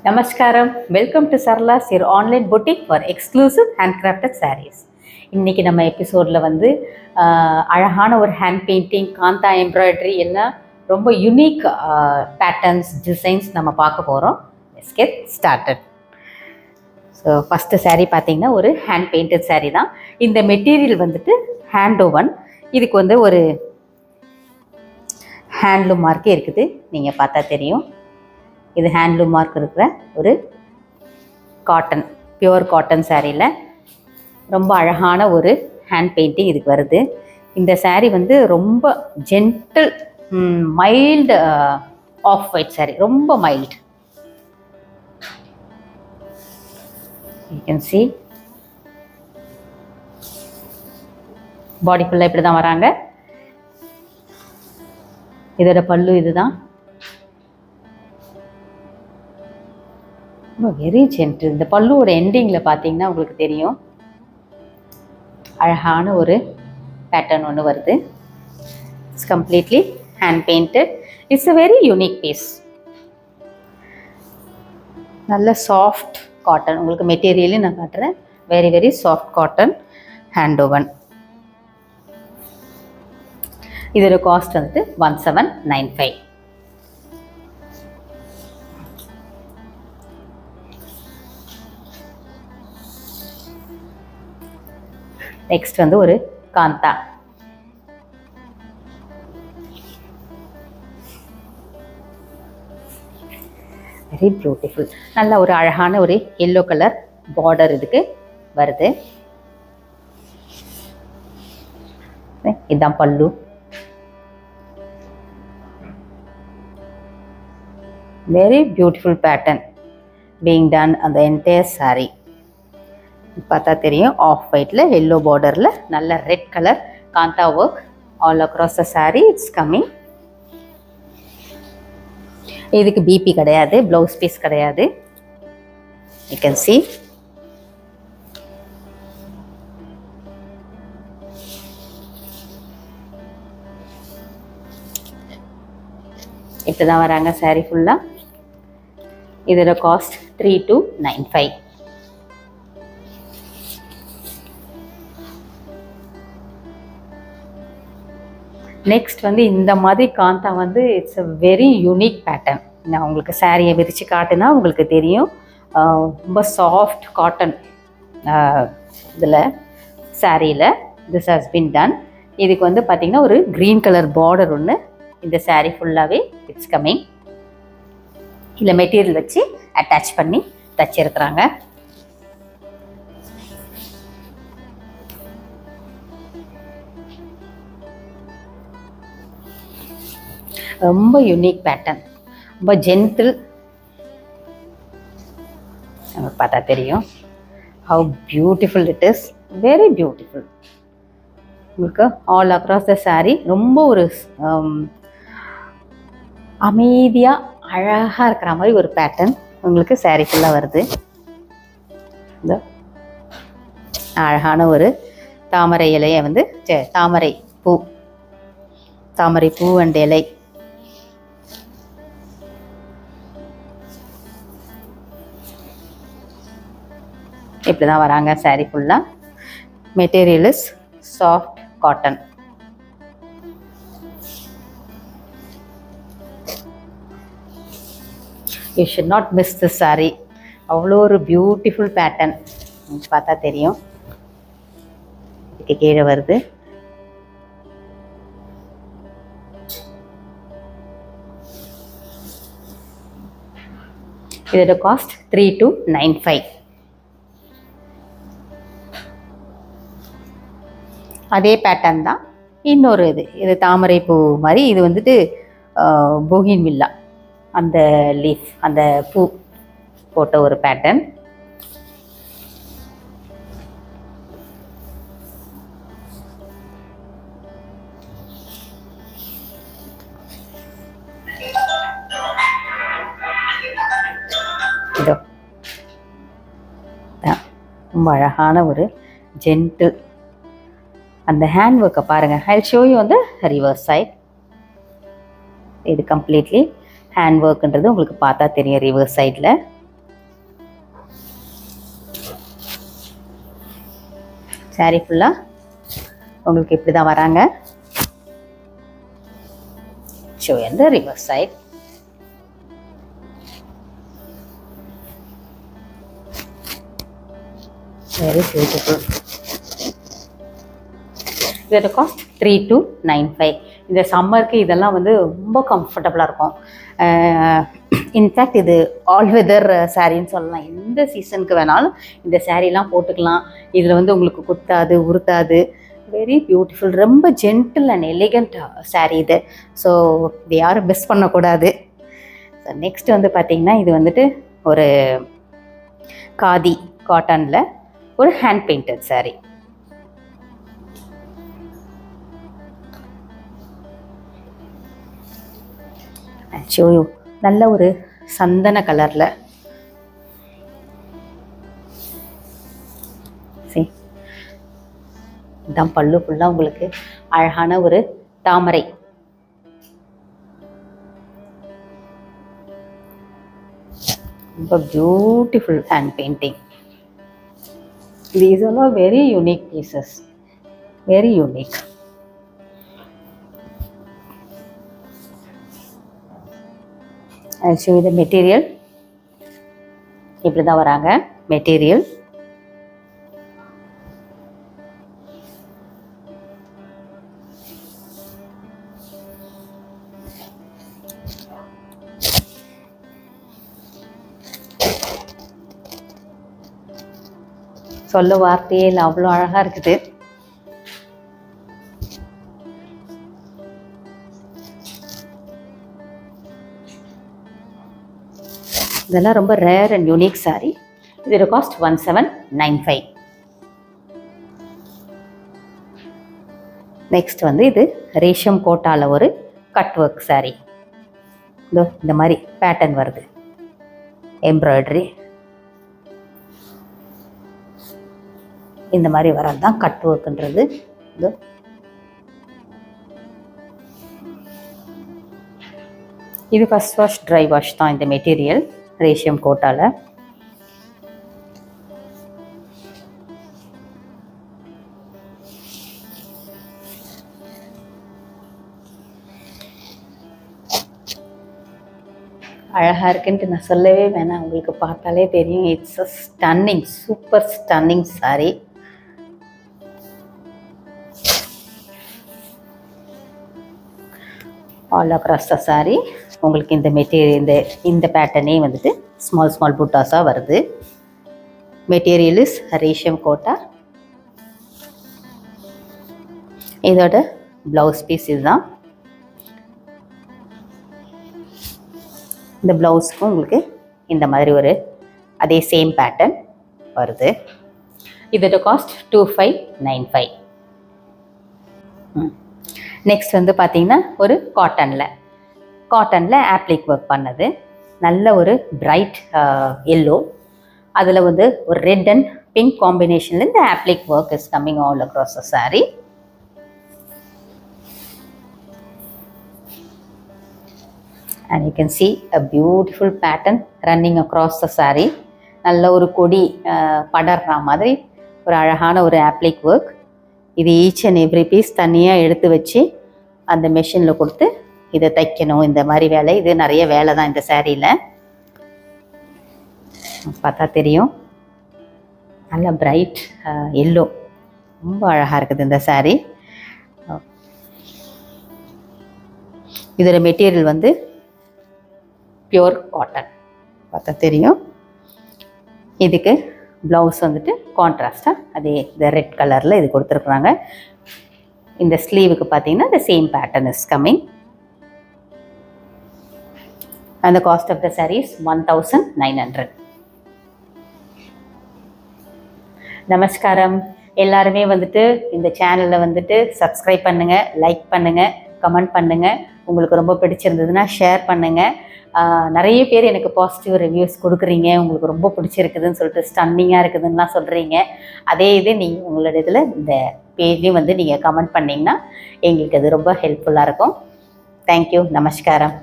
நமஸ்காரம். Welcome to Sarla's your online boutique for exclusive handcrafted sarees. இன்றைக்கி நம்ம எபிசோடில் வந்து அழகான ஒரு ஹேண்ட் பெயிண்டிங், காந்தா எம்ப்ராய்டரி எல்லாம் ரொம்ப யூனிக் பேட்டர்ன்ஸ், டிசைன்ஸ் நம்ம பார்க்க போகிறோம். Let's get started. So first saree பார்த்திங்கன்னா ஒரு ஹேண்ட் பெயிண்டட் saree தான். இந்த மெட்டீரியல் வந்துட்டு ஹேண்ட் ஓவன். இதுக்கு வந்து ஒரு ஹேண்ட்லூம் மார்க்கே இருக்குது, நீங்கள் பார்த்தா தெரியும். இது ஹேண்ட்லூம் மார்க் இருக்கிற ஒரு காட்டன், பியூர் காட்டன் சாரியில் ரொம்ப அழகான ஒரு ஹேண்ட் பெயிண்டிங் இதுக்கு வருது. இந்த சாரீ வந்து ரொம்ப gentle, mild off white sari, ரொம்ப mild. You can see body ஃபுல்லாக இப்படி தான் வராங்க. இதோட பல்லு இதுதான். Very gentle. இந்த பல்லுவோட எண்டிங்கில் பார்த்தீங்கன்னா உங்களுக்கு தெரியும், அழகான ஒரு பேட்டர்ன் ஒன்று வருது. It's completely hand painted. It's a very unique piece. நல்ல சாஃப்ட் காட்டன். உங்களுக்கு மெட்டீரியலையும் நான் காட்டுறேன். Very very soft cotton hand woven. இதோட காஸ்ட் வந்து 1795. நெக்ஸ்ட் வந்து ஒரு காந்தா. Very beautiful. நல்ல ஒரு அழகான ஒரு எல்லோ கலர் பார்டர் இதுக்கு வருது. இதுதான் பல்லு. Very beautiful pattern being done அந்த என்டையர் சாரீ. பார்த்தா தெரியும், ஆஃப் ஒயிட்டில் எல்லோ பார்டரில் நல்ல red colour kantha work all across the sari. It's coming. இதுக்கு பிபி கிடையாது, ப்ளவுஸ் பீஸ் கிடையாது. You can see. இப்படி தான் வராங்க சாரீ ஃபுல்லாக. இதோட காஸ்ட் 3295. நெக்ஸ்ட் வந்து இந்த மாதிரி காந்தா வந்து it's a very unique pattern. நான் உங்களுக்கு சாரியை விரித்து காட்டுனா உங்களுக்கு தெரியும். ரொம்ப சாஃப்ட் காட்டன் இதில் சாரியில் திஸ் ஹாஸ் பின் டன். இதுக்கு வந்து பார்த்திங்கன்னா ஒரு க்ரீன் கலர் பார்டர் ஒன்று இந்த சாரீ ஃபுல்லாகவே இட்ஸ் கம்மிங். இல்லை மெட்டீரியல் வச்சு அட்டாச் பண்ணி தச்சிருக்கிறாங்க. ரொம்ப யூனிக் பேட்டர்ன், ரொம்ப ஜென்டில். நமக்கு பார்த்தா தெரியும் how beautiful it is. Very beautiful. உங்களுக்கு ஆல் அக்ராஸ் த சாரீ ரொம்ப ஒரு அமைதியாக அழகாக இருக்கிற மாதிரி ஒரு பேட்டர்ன் உங்களுக்கு சாரீ ஃபுல்லாக வருது. இந்த அழகான ஒரு தாமரை இலையை வந்து தாமரை பூ அண்ட் இலை. இப்படி தான் வராங்க சாரீ ஃபுல்லாக. Material is soft cotton. You should not miss this sari. அவ்வளோ ஒரு பியூட்டிஃபுல் பேட்டர்ன். பார்த்தா தெரியும், இதுக்கு கீழே வருது. இதோட காஸ்ட் 3295. அதே பேட்டர்ன் தான் இன்னொரு இது தாமரை பூ மாதிரி. இது வந்துட்டு போகின் வில்லா, அந்த லீஃப், அந்த பூ போட்ட ஒரு பேட்டர்ன். இதோ ரொம்ப அழகான ஒரு ஜென்டில். அந்த ஹேண்ட் ஒர்க்கை பாருங்கள். I'll show you on the reverse side. இது கம்ப்ளீட்லி ஹேண்ட் ஒர்க்குன்றது உங்களுக்கு பார்த்தா தெரியும் ரிவர்ஸ் சைடில். சாரீ ஃபுல்லாக உங்களுக்கு இப்படி தான் வராங்க. ஷோ இந்த ரிவர்ஸ் சைட். Very beautiful. இதோட காஸ்ட் 3295. இந்த சம்மருக்கு இதெல்லாம் வந்து ரொம்ப கம்ஃபர்டபுளாக இருக்கும். இன்ஃபேக்ட் இது ஆல் வெதர் சாரின்னு சொல்லலாம். எந்த சீசனுக்கு வேணாலும் இந்த சாரீலாம் போட்டுக்கலாம். இதில் வந்து உங்களுக்கு குத்தாது உறுத்தாது. Very beautiful. ரொம்ப ஜென்டில் அண்ட் எலிகண்ட் சாரீ இது. ஸோ இது யாரும் மிஸ் பண்ணக்கூடாது. ஸோ நெக்ஸ்ட் வந்து பார்த்திங்கன்னா இது வந்துட்டு ஒரு காதி காட்டனில் ஒரு ஹேண்ட் பெயிண்டட் சாரீ. நல்ல ஒரு சந்தன கலரில் சரி இதான் பல்லு ஃபுல்லாக உங்களுக்கு அழகான ஒரு தாமரை. ரொம்ப beautiful hand painting. These are very unique pieces. Very unique. I'll show you the material. இப்படி தான் வராங்க மெட்டீரியல். சொல்ல வார்த்தையே இல்லை, அவ்வளோ அழகாக இருக்குது. இதெல்லாம் ரொம்ப ரேர் அண்ட் யூனிக் சாரீ. இதோட காஸ்ட் 1795. நெக்ஸ்ட் வந்து இது ரேஷம் கோட்டால ஒரு கட் ஒர்க் சாரீ. இந்த மாதிரி பேட்டர்ன் வருது, எம்ப்ராய்டரி. இந்த மாதிரி வரது தான் கட் ஒர்க்குன்றது. இது ஃபர்ஸ்ட் வாஷ் ட்ரை வாஷ் தான் இந்த மெட்டீரியல் ரேஷியம் கோட்டால. அழகாக இருக்குன்ட்டு நான் சொல்லவே வேணாம், உங்களுக்கு பார்த்தாலே தெரியும். It's a stunning, super stunning sari. All across the sari உங்களுக்கு இந்த மெட்டீரியல் இந்த பேட்டர்னே வந்துட்டு ஸ்மால் ஸ்மால் புட்டாஸாக வருது. Material is resham kota. இதோட ப்ளவுஸ் பீஸ் இதுதான். இந்த ப்ளவுஸ்க்கும் உங்களுக்கு இந்த மாதிரி ஒரு அதே சேம் பேட்டர்ன் வருது. இதோட காஸ்ட் 2595. நெக்ஸ்ட் வந்து பார்த்தீங்கன்னா ஒரு காட்டனில் ஆப்ளிக் ஒர்க் பண்ணது. நல்ல ஒரு பிரைட் எல்லோ, அதில் வந்து ஒரு ரெட் அண்ட் பிங்க் காம்பினேஷனில் இந்த oblique work is coming all across the sari. And you can see a beautiful pattern running across the saree. நல்ல ஒரு கொடி படர்ற மாதிரி ஒரு அழகான ஒரு ஆப்ளிக் ஒர்க். இது ஈச் அண்ட் எவ்ரி பீஸ் தனியாக எடுத்து வச்சு அந்த மெஷினில் கொடுத்து இதை தைக்கணும். இந்த மாதிரி வேலை, இது நிறைய வேலை தான் இந்த சாரியில். பார்த்தா தெரியும், நல்ல பிரைட் எல்லோ, ரொம்ப அழகாக இருக்குது இந்த சாரீ. இதோட மெட்டீரியல் வந்து பியூர் காட்டன், பார்த்தா தெரியும். இதுக்கு ப்ளவுஸ் வந்துட்டு கான்ட்ராஸ்டாக அதே இந்த ரெட் கலரில் இது கொடுத்துருக்குறாங்க. இந்த ஸ்லீவுக்கு பார்த்தீங்கன்னா the same pattern is coming. And the cost of the saree is 1900. நமஸ்காரம். எல்லாருமே வந்துட்டு இந்த சேனலில் வந்துட்டு சப்ஸ்கிரைப் பண்ணுங்கள், லைக் பண்ணுங்கள், கமெண்ட் பண்ணுங்கள். உங்களுக்கு ரொம்ப பிடிச்சிருந்ததுன்னா ஷேர் பண்ணுங்கள். நிறைய பேர் எனக்கு பாசிட்டிவ் ரிவ்யூஸ் கொடுக்குறீங்க, உங்களுக்கு ரொம்ப பிடிச்சிருக்குதுன்னு சொல்லிட்டு ஸ்டன்னிங்காக இருக்குதுன்னெலாம் சொல்கிறீங்க. அதே இது நீங்கள் உங்களோட இதில் இந்த பேஜ்லேயும் வந்து நீங்கள் கமெண்ட் பண்ணிங்கன்னா எங்களுக்கு அது ரொம்ப ஹெல்ப்ஃபுல்லாக இருக்கும். தேங்க்யூ. நமஸ்காரம்.